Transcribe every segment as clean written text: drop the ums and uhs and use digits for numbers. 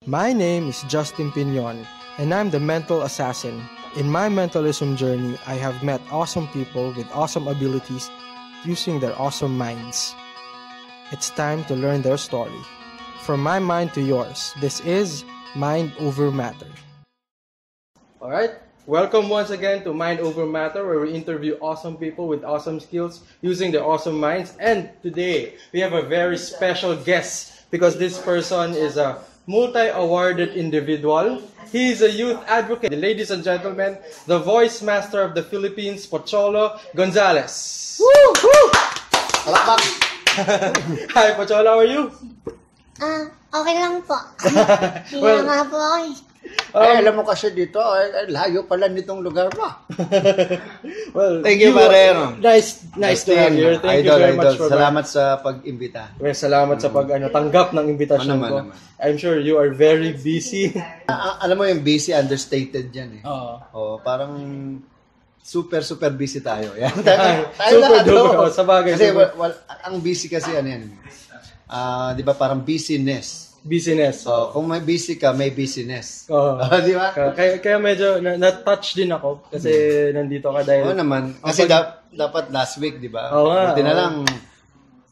My name is Justin Pinion, and I'm the mental assassin. In my mentalism journey, I have met awesome people with awesome abilities using their awesome minds. It's time to learn their story. From my mind to yours, this is Mind Over Matter. Alright, welcome once again to Mind Over Matter, where we interview awesome people with awesome skills using their awesome minds. And today, we have a very special guest because this person is a multi-awarded individual. He is a youth advocate. Ladies and gentlemen, the voice master of the Philippines, Pocholo Gonzales. Woo! Woo! Palakpak! Hi, Pocholo, how are you? Okay lang po. Well, nga po ako alam mo kasi dito, layo pala nitong lugar mo. Well, thank you, Marero. Nice to have you here. Thank you very much for salamat sa pag-imbita. Well, salamat sa tanggap ng imbitasyon ko. I'm sure you are very busy. Alam mo yung busy, understated yan eh. Parang super busy tayo. Yan. Super duper. Sa bagay. Kasi ang busy kasi ano yan. Di ba parang business. Kung may busy ka, may business. Di ba? Kaya medyo na-touch din ako kasi nandito ka dahil... Oo naman. Kasi dapat last week, di ba? Buti na lang,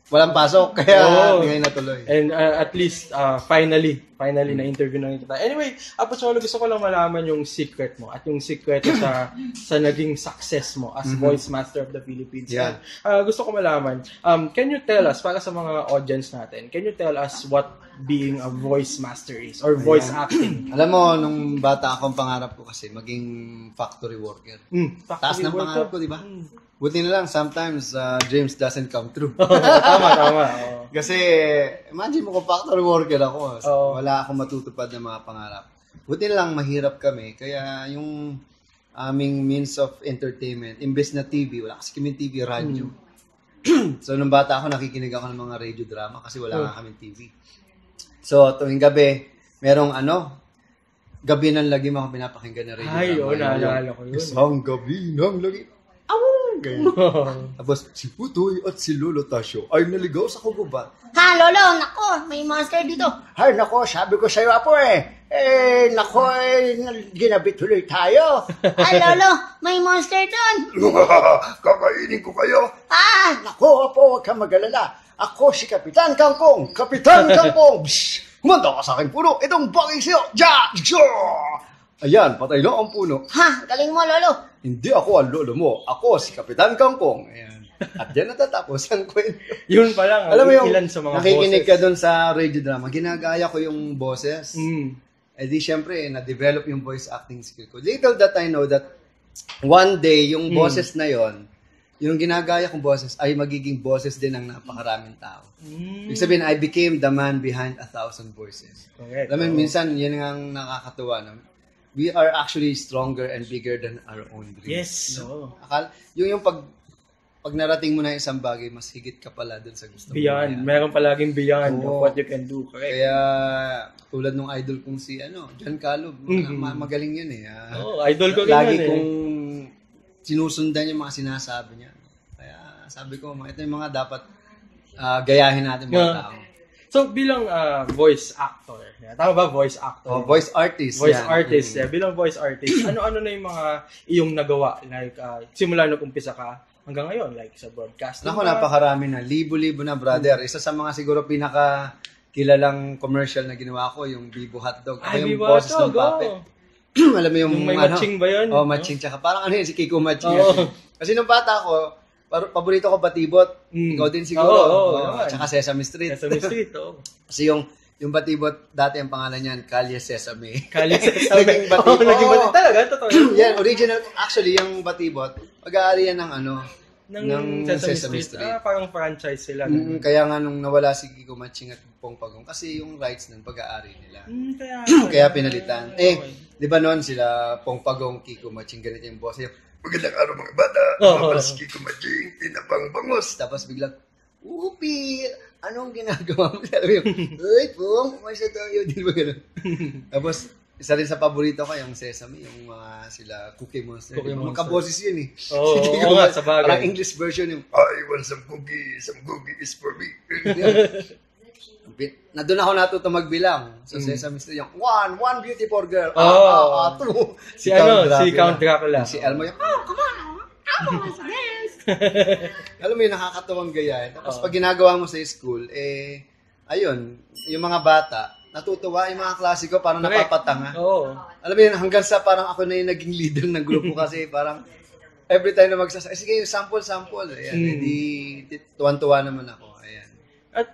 walang pasok, kaya ngayon natuloy. And at least, finally, na-interview na kita. Anyway, Pocholo, gusto ko lang malaman yung secret mo at yung secret sa naging success mo as voice master of the Philippines. Yeah. Gusto ko malaman, can you tell us, para sa mga audience natin, can you tell us what being a voice master is or voice acting? Alam mo, nung bata ako, ang pangarap ko kasi maging factory worker. Taas ng pangarap ko, di ba? Buti na lang, sometimes dreams doesn't come true. Tama. Kasi, imagine mo kung factory worker ako. Wala akong matutupad ng mga pangarap. Buti na lang, mahirap kami. Kaya yung aming means of entertainment, imbes na TV, wala kasi kami TV, radyo. So, nung bata ako, nakikinig ako ng mga radio drama kasi wala nga kami TV. So, tuwing gabi, merong gabi ng lagim ako pinapakinggan na radio drama. Ay, naalala ko yun. Isang gabi ng lagim. Tapos, si Putoy at si Lolo Tasyo ay naligaw sa kugubat. Ha, Lolo, nako, may monster dito. Ay, nako, sabi ko sa'yo, Apo nako, ginabit tuloy tayo. Ay, Lolo, may monster doon. Kakainin ko kayo. Nako, Apo, huwag kang mag-alala. Ako si Kapitan Kangkong. Kapitan Kangkong. Humanda ka sa akin, puno. Itong bagay sa'yo. Ayan, patay na ang puno. Galing mo, Lolo. Hindi ako ang lolo mo. Ako si Kapitan Kangkong. Ayan. At yan natatapos ang kwento. Yun pa lang. Alam mo yung ilan sa mga nakikinig boses. ka doon sa radio drama, ginagaya ko yung boses. Eh di syempre, na-develop yung voice acting skill ko. Little that I know that one day, yung boses na yon, yung ginagaya kong boses ay magiging boses din ng napakaraming tao. Ibig sabihin, I became the man behind 1,000 voices. Correct. Alam mo, minsan, yun ang nakakatuwa. No? We are actually stronger and bigger than our own dreams. Yes. Yung pag narating mo na isang bagay, mas higit ka pala dun sa gusto mo. Beyond. Meron palaging beyond of what you can do. Correct. Kaya, tulad nung idol kong si John Caleb, magaling yun eh. Idol ko rin lagi yun kong sinusundan yung mga sinasabi niya. Kaya sabi ko, ito yung mga dapat gayahin natin mga tao. So, bilang voice actor, tama ba? Voice actor? Voice artist. Voice artist. Bilang voice artist, ano na yung mga iyong nagawa? Like, simula nung umpisa ka hanggang ngayon, like sa broadcasting. Naku, napakarami na. Libo-libo na, brother. Isa sa mga siguro pinaka-kilalang commercial na ginawa ko, yung Bibo Hotdog. Ako yung boses ng puppet. Alam mo yung may matching ba yun? Matching. Tsaka parang si Kiko Matching. Kasi nung bata ko, paborito ko Batibot. Ikaw din siguro. Tsaka Sesame Street. Sesame Street, Kasi yung Batibot, dati ang pangalan niyan, Kalye Sesame. Kalye Sesame. Naging Batibot. Naging Batibot. Talaga? Totoo. Yan, original. Actually, yung Batibot, mag-aari yan ng Sesame Street. Parang franchise sila. Kaya nga nung nawala si Kiko Matching at Pong Pagong, kasi yung rights nun, pag-aari nila. Kaya pinalitan. Di ba noon sila Pong Pagong, Kiko Matching, ganito yung boss. Magandang araw mga bata. Para si Kiko Matching, tinapang bangos. Tapos biglang, Upi, anong ginagawa mo? Sabi yung, uy, Pong, kumasa tayo. Di ba gano'n? Tapos, isa rin sa paborito ko, yung Sesame, yung sila Cookie Monster. Magka-boses yun eh. Oo nga, sa bagay. Parang English version yung, I want some cookie is for me. Doon ako natuto magbilang. So, Sesame Street yung, one beautiful girl. Two. Si Count Dracula. Si Elmo yung, come on. Alam mo yung nakakatawang gayahin. Tapos pag ginagawa mo sa school, ayun, yung mga bata, natutuwa yung mga klase ko, parang napapatanga. Alam mo yun, hanggang sa parang ako na yung naging leader ng grupo kasi parang every time na sige, sample. Ayan, hindi, tuwan-tuwa naman ako. Ayan. At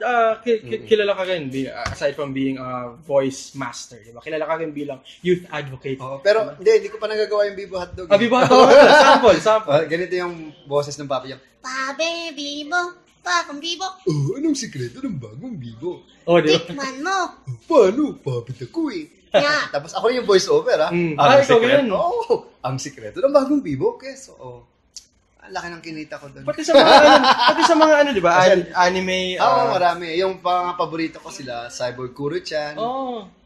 kilala ka rin, aside from being a voice master, di ba? Kilala ka rin bilang youth advocate. Pero hindi ko pa nagagawa yung Bibo Hotdog. Bibo Hotdog. Sample. Ganito yung boses ng papa niya. Pabe, Bibo. Papang Bibo. Anong sikreto ng bagong Bibo? Di ba? Tikman mo. Paano? Papit ako Yeah. Tapos ako yung voice over, ha? Ikaw yun. Ang sikreto ng bagong Bibo, keso. Ang laki ng kinita ko doon. Pati sa mga di ba? Anime. Marami. Yung mga paborito ko sila, Cyborg Kuro-chan,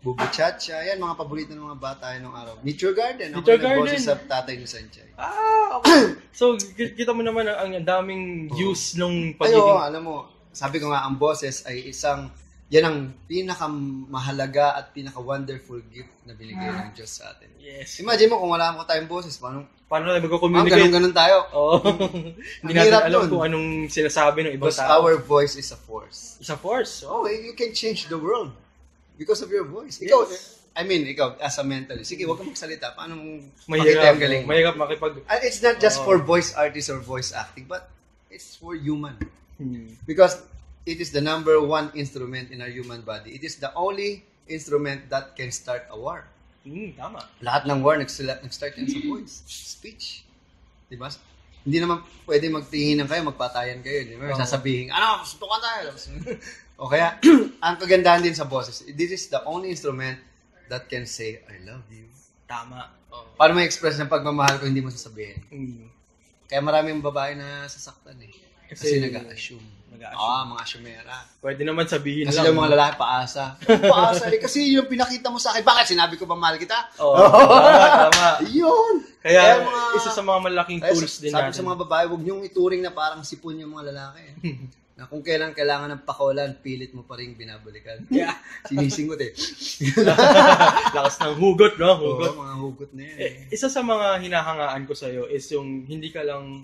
Bubu Chacha, yan, mga paborito ng mga bata nung araw. Nature Garden. Ako nagboses sa tatay ni Sanchay. Okay. So, kita mo naman ang daming use nung pagiging... alam mo, sabi ko nga, ang boses ay yan ang pinakamahalaga at pinaka-wonderful gift na binigay ng Diyos sa atin. Yes. Imagine mo kung wala mo tayong boses, paano tayo magko-communicate? Ganun tayo. Hindi natin alam kung anong sinasabi ng ibang tao. Because our voice is a force. It's a force. You can change the world because of your voice. Ikaw, as a mentalist, sige, huwag kang magsalita. Paano mong makita yung galing? Mahirap makipag... It's not just for voice artists or voice acting, but it's for human. Because it is the number one instrument in our human body. It is the only instrument that can start a war. Tama. Lahat ng war nag-start yan sa voice, speech. Diba? Hindi naman pwede magtinginan kayo, magpatayan kayo. Diba? Sasabihin, suntukan tayo. O kaya, ang kagandahan din sa boses, this is the only instrument that can say, I love you. Tama. Paano may express ng pagmamahal ko hindi mo sasabihin? Kaya maraming babae na sasaktan Kasi nag-assume. Mga asyumera. Pwede naman sabihin kasi lang. Kasi mga lalaki paasa. Paasa kasi yung pinakita mo sa akin. Bakit? Sinabi ko ba mahal kita? Tama. Yun. Kaya isa sa mga malaking tools din natin. Sabi sa mga babae, huwag niyong ituring na parang sipon yung mga lalaki. Na kung kailan kailangan ng pakawalan, pilit mo pa rin binabalikan. Sinisingot Lakas ng hugot, no? Hugot. Mga hugot na yan. Isa sa mga hinahangaan ko sa'yo is yung hindi ka lang,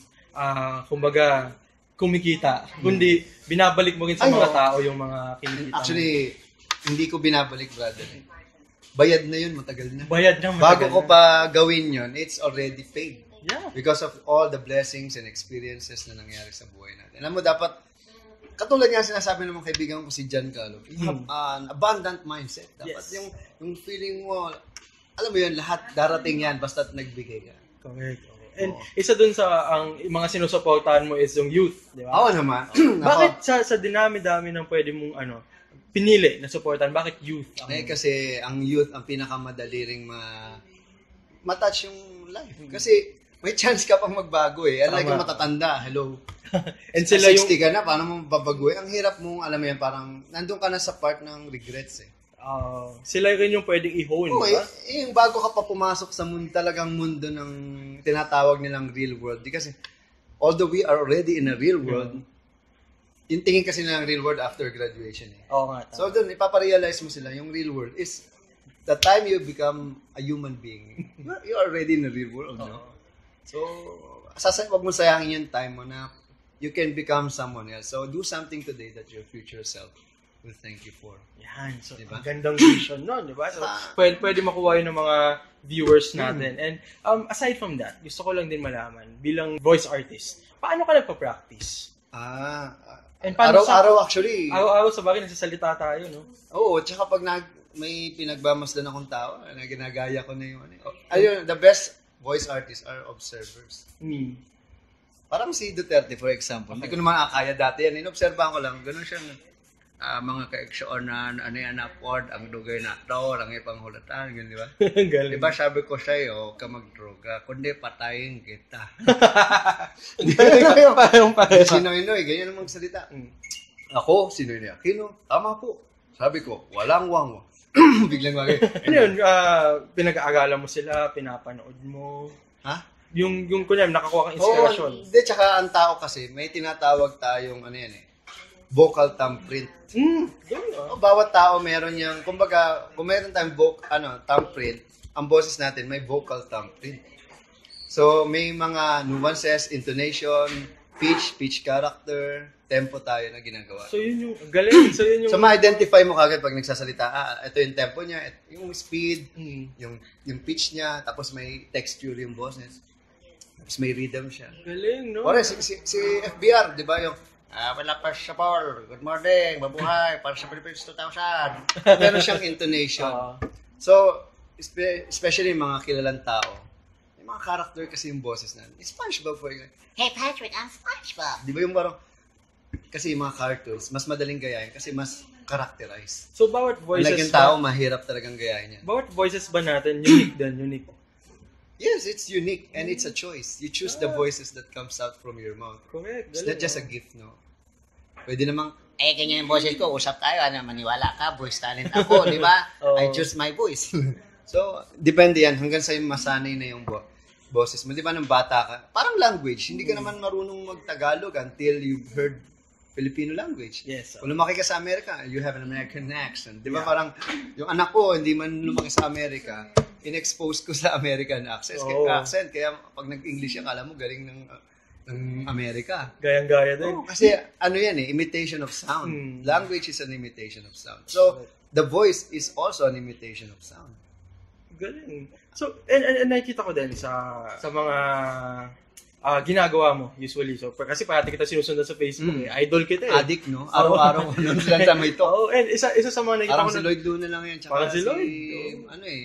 kumbaga, kumikita, kundi binabalik mo rin sa mga tao yung mga kinikita mo. Actually, hindi ko binabalik, brother. Bayad na yun, matagal na. Bago ko pa gawin yun, it's already paid. Yeah. Because of all the blessings and experiences na nangyari sa buhay natin. Alam mo, dapat, katulad nga sinasabi ng mga kaibigan ko si John Calop, you have an abundant mindset. Dapat yung feeling mo, alam mo yun, lahat darating yan basta't nagbigay ka. Correct. And isa dun sa ang mga sinusuportahan mo is yung youth, di ba? Oo naman. Bakit sa dinami-dami ng pwede mong pinili na supportan, bakit youth? Kasi ang youth ang pinakamadali ring matouch yung life. Kasi may chance ka pang magbago Unlike yung matatanda, hello. And sila 60 ka na, paano mo babaguhin? Ang hirap mo, alam mo yan, parang nandun ka na sa part ng regrets Sila rin yung pwedeng i-hone, di ba? Yung bago ka pa pumasok sa talagang mundo ng tinatawag nilang real world. Kasi, although we are already in a real world, yung tingin kasi nilang real world after graduation Oo nga. So, dun, ipaparealize mo sila, yung real world is the time you become a human being, you're already in a real world, no? So, wag mo sayangin yung time mo na you can become someone else. So, do something today that your future self will thank you for. Yan. So, diba? Gandang vision nun, di ba? So, pwede makuha yun ng mga viewers natin. And aside from that, gusto ko lang din malaman, bilang voice artist, paano ka nagpa-practice? Araw-araw actually. Araw-araw sa bagay, nagsasalita tayo, no? Oo, tsaka pag may pinagbamasdan akong tao, na ginagaya ko na yung ayun, the best voice artists are observers. Parang si Duterte, for example. Hindi ko naman akaya dati yan. Inobserbahan ko lang. Ganun siya. Mga ka-action na upward, ang dugay na ito, ang ipanghulatan, di ba? Di ba sabi ko sa'yo, ka mag-droga, kundi patayin kita. Sinoy-noy, ganyan ang magsalita. Ako, Sinoy-noy Aquino, tama po. Sabi ko, walang wang. Biglang bagay. Ano yun, pinag-aagalan mo sila, pinapanood mo? Ha? Yung kunyari, nakakuha kang inspirasyon. Hindi, tsaka ang tao kasi, may tinatawag tayong, vocal thumbprint. Bawat tao meron yung, kumbaga, kung meron tayong thumbprint, ang boses natin may vocal thumbprint. So, may mga nuances, intonation, pitch character, tempo tayo na ginagawa. So, yun yung galing. So, ma-identify mo kagad pag nagsasalita, ito yung tempo niya, yung speed, yung pitch niya, tapos may texture yung boses. Tapos may rhythm siya. Galing, no? Ore, si FBR, di ba yung, wala pa siya, Paul. Good morning, mabuhay, para sa Philippines 2000. Meron siyang intonation. So, especially yung mga kilalang tao, yung mga character kasi yung boses na. SpongeBob, for example. Hey Patrick, I'm SpongeBob. Di ba yung parang, kasi yung mga cartoons, mas madaling gayahin kasi mas characterized. So, bawat voices... Like yung tao, mahirap talagang gayahin yan. Bawat voices ba natin, unique? Yes, it's unique and it's a choice. You choose the voices that comes out from your mouth. Correct. It's not just a gift, no? Pwede namang, ganyan yung boses ko, usap tayo, maniwala ka, voice talent ako, di ba? I choose my voice. So, depende yan. Hanggang sa'yo masanay na yung boses mo. Di ba, nung bata ka, parang language. Hindi ka naman marunong mag-Tagalog until you've heard Filipino language. Yes. Kung lumaki ka sa Amerika, you have an American accent. Di ba, parang, yung anak ko, hindi man lumaki sa Amerika, in-expose ko sa American accent. Kaya pag nag-English yan, kala mo galing ng Amerika. Gayang-gaya din. Kasi ano yan imitation of sound. Language is an imitation of sound. So, the voice is also an imitation of sound. Galing. So, and nakikita ko din sa mga ginagawa mo usually. So, kasi parati kita sinusundan sa Facebook. Idol kita eh. Addict, no? Araw-araw ko nun sila sa may to. And isa sa mga nakikita ko. Parang si Lloyd Luna lang yan. Parang si Lloyd.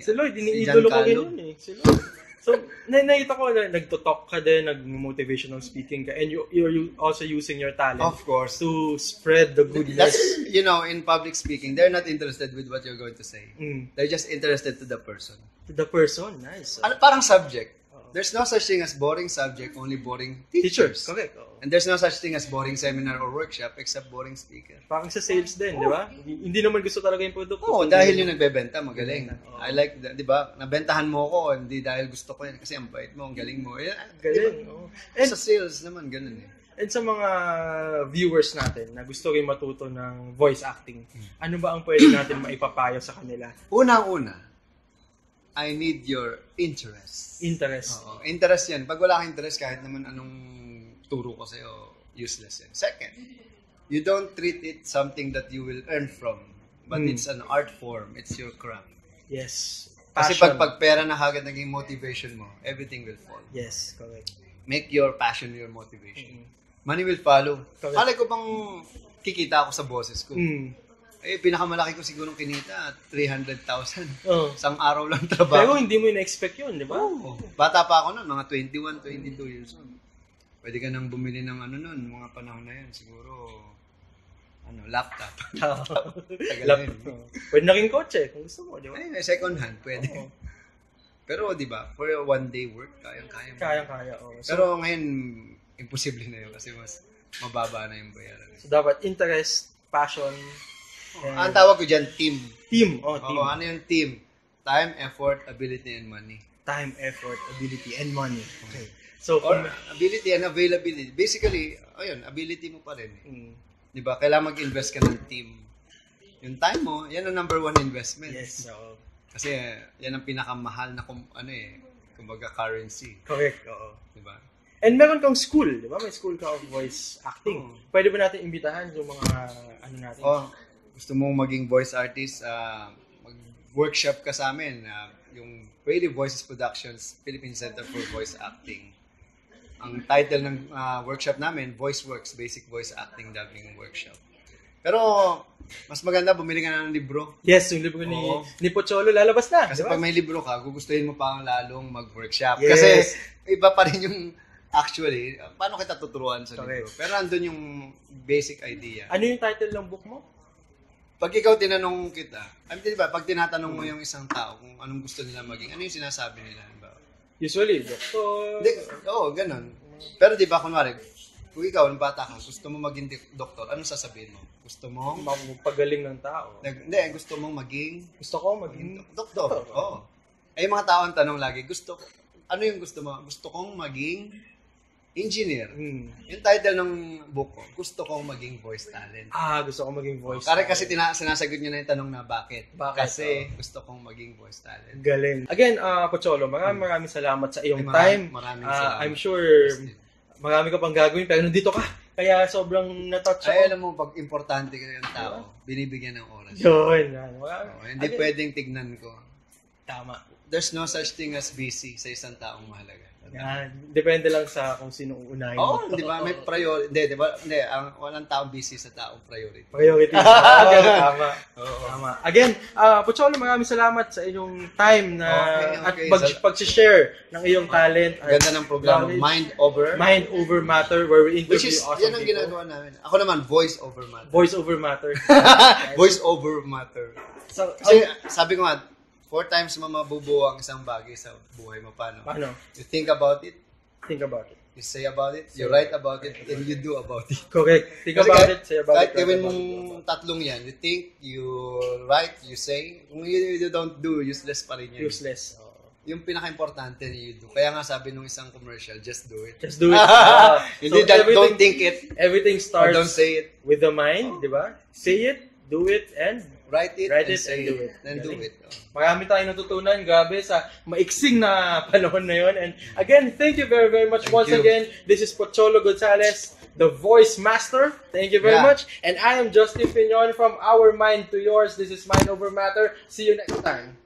Si Lloyd, iniidolo ko ganyan eh. Si Lloyd. So, nakita ko na nagto-talk ka din, nag-motivational speaking ka, and you're also using your talent. Of course. To spread the goodness. That's, in public speaking, they're not interested with what you're going to say. They're just interested to the person. To the person, nice. Parang subject. There's no such thing as boring subject, only boring teachers. Correct. And there's no such thing as boring seminar or workshop except boring speaker. Parang sa sales din, di ba? Hindi naman gusto talaga yung produkto. Dahil yung nagbebenta, magaling. I like that, di ba? Nabentahan mo ko, hindi dahil gusto ko yan. Kasi ang bait mo, ang galing mo. Galing. And sa sales naman, ganun eh. And sa mga viewers natin na gusto rin matuto ng voice acting, ano ba ang pwede natin maipapayo sa kanila? Unang-una, I need your interest. Interest. Interest yan. Pag wala kang interest, kahit naman anong turo ko sa'yo, useless yan. Second, you don't treat it something that you will earn from, but it's an art form. It's your craft. Yes. Kasi pag pera na kagad naging motivation mo, everything will fall. Yes, correct. Make your passion your motivation. Money will follow. Alay ko bang kikita ako sa boses ko? Pinakamalaki ko siguro kinita, 300,000. Isang araw lang trabaho. Pero hindi mo in-expect yun, di ba? Bata pa ako noon, mga 21, 22 years old. Pwede ka nang bumili ng mga panahon na yan. Siguro, laptop. Laptop. Pwede na rin kotse, kung gusto mo, di ba? Second hand, pwede. Pero, di ba, for a one-day work, kayang-kaya. Kaya. Pero ngayon, imposible na yun kasi mas mababa na yung bayaran. So, dapat interest, passion, ang tawag ko dyan, team. Team. Team. Ano yung team? Time, effort, ability, and money. Time, effort, ability, and money. Okay. So, ability and availability. Basically, ability mo pa rin. Di ba? Kailangan mag-invest ka ng team. Yung time mo, yan ang number one investment. Yes. Kasi yan ang pinakamahal na kumbaga currency. Correct. Di ba? And meron kang school, di ba? May school ka of voice acting. Pwede ba natin imbitahan yung mga natin? Gusto mong maging voice artist, mag-workshop ka sa amin, yung Creative Voices Productions, Philippine Center for Voice Acting. Ang title ng workshop namin, Voice Works, Basic Voice Acting Dubbing Workshop. Pero, mas maganda, bumili ka na ng libro. Yes, yung libro ni Pocholo, lalabas na. Kasi diba? pag may libro ka, gugustuhin mo pa lalong mag-workshop. Yes. Kasi, iba pa rin yung, actually, paano kita tuturuan sa libro? Pero andun yung basic idea. Ano yung title ng book mo? Pag ikaw tinanong kita, diba, pag tinatanong mo yung isang tao kung anong gusto nila maging, ano yung sinasabi nila? Diba? Usually, doktor. Ganun. Pero diba, kunwari, kung ikaw, ng bata ka, gusto mo maging doktor, anong sasabihin mo? Gusto mo? Magpagaling ng tao. Hindi, gusto mong maging? Gusto ko maging doktor. Yung mga tao ang tanong lagi, ano yung gusto mo? Gusto kong maging engineer. Yung title ng book ko, gusto kong maging voice talent. Gusto ko maging voice. Kasi sinasagot nyo na yung tanong na bakit. Kasi gusto kong maging voice talent. Galing. Again, Pocholo, maraming salamat sa iyong time. Maraming salamat. I'm sure marami ka pang gagawin pero nandito ka. Kaya sobrang natouch ako. Ay, alam mo, pag importante ka ng tao, binibigyan ng oras. Yun. Hindi pwedeng tignan ko. Tama. There's no such thing as busy sa isang taong mahalaga. Yan. Depende lang sa kung sino uunahin. Di ba? May priority. Di ba? Walang taong busy sa taong priority. Priority. Tama. Tama. Again, Pocholo, maraming salamat sa inyong time na at pag-share ng iyong talent. Ganda ng programa, Mind Over Matter, where we interview awesome yan ang ginagawa namin. Ako naman, Voice Over Matter. Voice Over Matter. Voice Over Matter. Kasi sabi ko nga, 4 times mo mabubuo ang isang bagay sa buhay mo. Paano? You think about it. You say about it. You write about it. And you do about it. Correct. Think about it. Say about it. Kahit gawin mong tatlong yan. You think, you write, you say. Kung you don't do, useless pa rin yan. Useless. Yung pinaka-importante you do. Kaya nga sabi nung isang commercial, just do it. Just do it. Hindi, don't think it. Everything starts don't say it. With the mind, di ba? Say it, do it, and write it and do it. Then do it. Marami tayong natutunan, grabe, sa maiksing na panahon na yun. And again, thank you very, very much once again. This is Pocholo Gonzalez, the voice master. Thank you very much. And I am Justin Piñon from Our Mind to Yours. This is Mind Over Matter. See you next time.